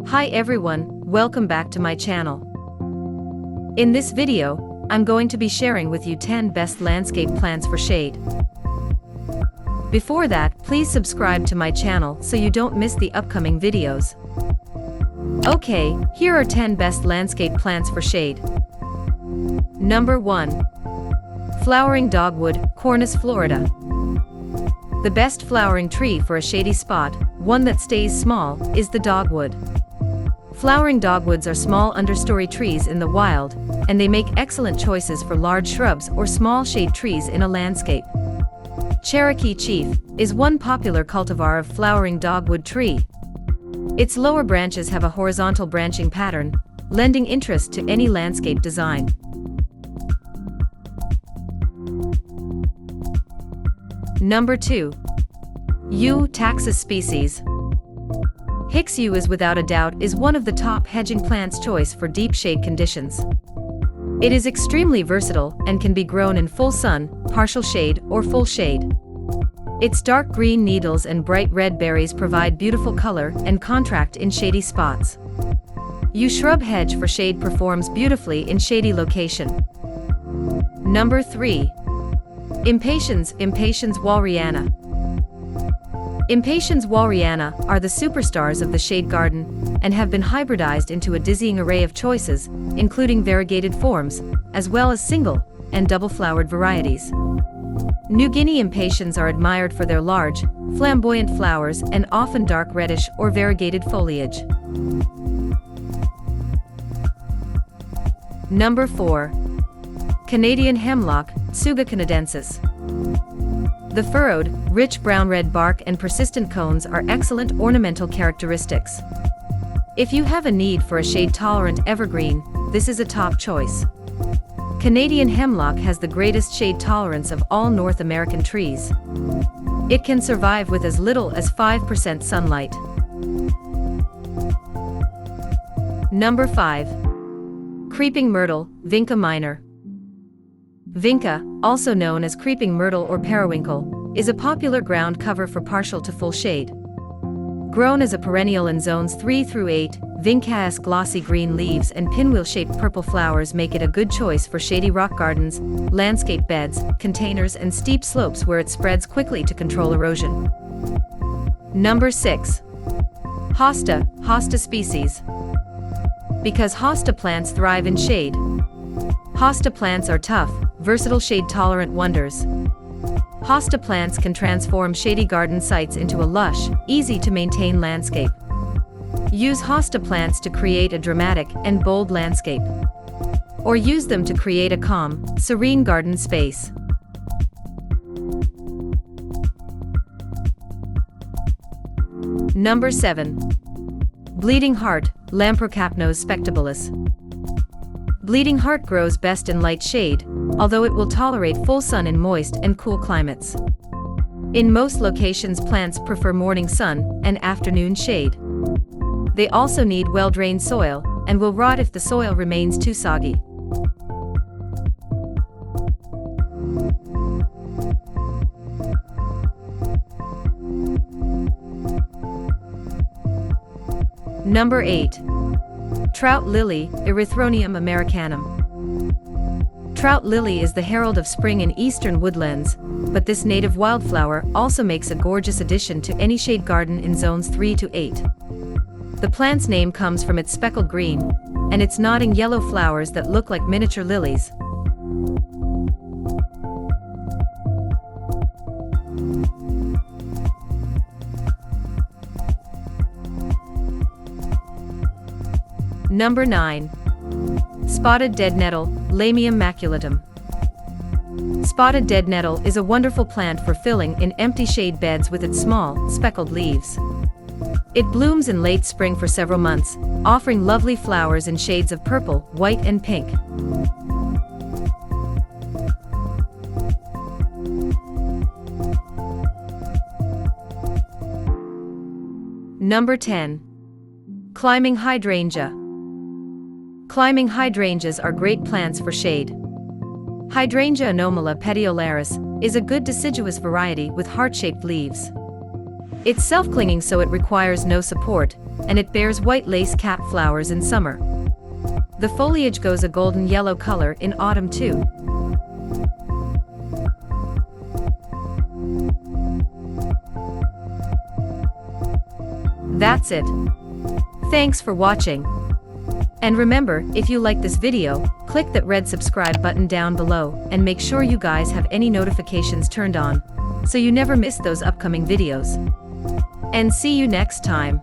Hi everyone, welcome back to my channel. In this video, I'm going to be sharing with you 10 best landscape plants for shade. Before that, please subscribe to my channel so you don't miss the upcoming videos. Okay, here are 10 best landscape plants for shade. Number 1. Flowering Dogwood, Cornus, Florida. The best flowering tree for a shady spot, one that stays small, is the dogwood. Flowering dogwoods are small understory trees in the wild, and they make excellent choices for large shrubs or small shade trees in a landscape. Cherokee Chief is one popular cultivar of flowering dogwood tree. Its lower branches have a horizontal branching pattern, lending interest to any landscape design. Number 2. Yew, Taxus species. Hicks yew is without a doubt one of the top hedging plants choice for deep shade conditions. It is extremely versatile and can be grown in full sun, partial shade, or full shade. Its dark green needles and bright red berries provide beautiful color and contrast in shady spots. Yew shrub hedge for shade performs beautifully in shady location. Number 3. Impatiens Walriana. Impatiens walriana are the superstars of the shade garden and have been hybridized into a dizzying array of choices, including variegated forms, as well as single and double-flowered varieties. New Guinea impatiens are admired for their large, flamboyant flowers and often dark reddish or variegated foliage. Number 4. Canadian hemlock, Tsuga canadensis. The furrowed, rich brown-red bark and persistent cones are excellent ornamental characteristics. If you have a need for a shade-tolerant evergreen, this is a top choice. Canadian hemlock has the greatest shade tolerance of all North American trees. It can survive with as little as 5% sunlight. Number 5. Creeping myrtle, Vinca minor. Vinca, also known as creeping myrtle or periwinkle, is a popular ground cover for partial to full shade. Grown as a perennial in zones 3 through 8, Vinca's glossy green leaves and pinwheel-shaped purple flowers make it a good choice for shady rock gardens, landscape beds, containers and steep slopes where it spreads quickly to control erosion. Number 6. Hosta species. Because hosta plants thrive in shade. Hosta plants are tough, versatile shade-tolerant wonders. Hosta plants can transform shady garden sites into a lush, easy-to-maintain landscape. Use hosta plants to create a dramatic and bold landscape. Or use them to create a calm, serene garden space. Number 7. Bleeding Heart, Lamprocapnos spectabilis. Bleeding heart grows best in light shade, although it will tolerate full sun in moist and cool climates. In most locations, plants prefer morning sun and afternoon shade. They also need well-drained soil and will rot if the soil remains too soggy. Number 8. Trout lily, Erythronium americanum. Trout lily is the herald of spring in eastern woodlands, but this native wildflower also makes a gorgeous addition to any shade garden in zones 3 to 8. The plant's name comes from its speckled green and its nodding yellow flowers that look like miniature lilies. Number 9. Spotted dead nettle, Lamium maculatum. Spotted dead nettle is a wonderful plant for filling in empty shade beds with its small, speckled leaves. It blooms in late spring for several months, offering lovely flowers in shades of purple, white and pink. Number 10. Climbing hydrangea. Climbing hydrangeas are great plants for shade. Hydrangea anomala petiolaris is a good deciduous variety with heart-shaped leaves. It's self-clinging, so it requires no support, and it bears white lace cap flowers in summer. The foliage goes a golden yellow color in autumn too. That's it. Thanks for watching. And remember, if you like this video, click that red subscribe button down below and make sure you guys have any notifications turned on, so you never miss those upcoming videos. And see you next time.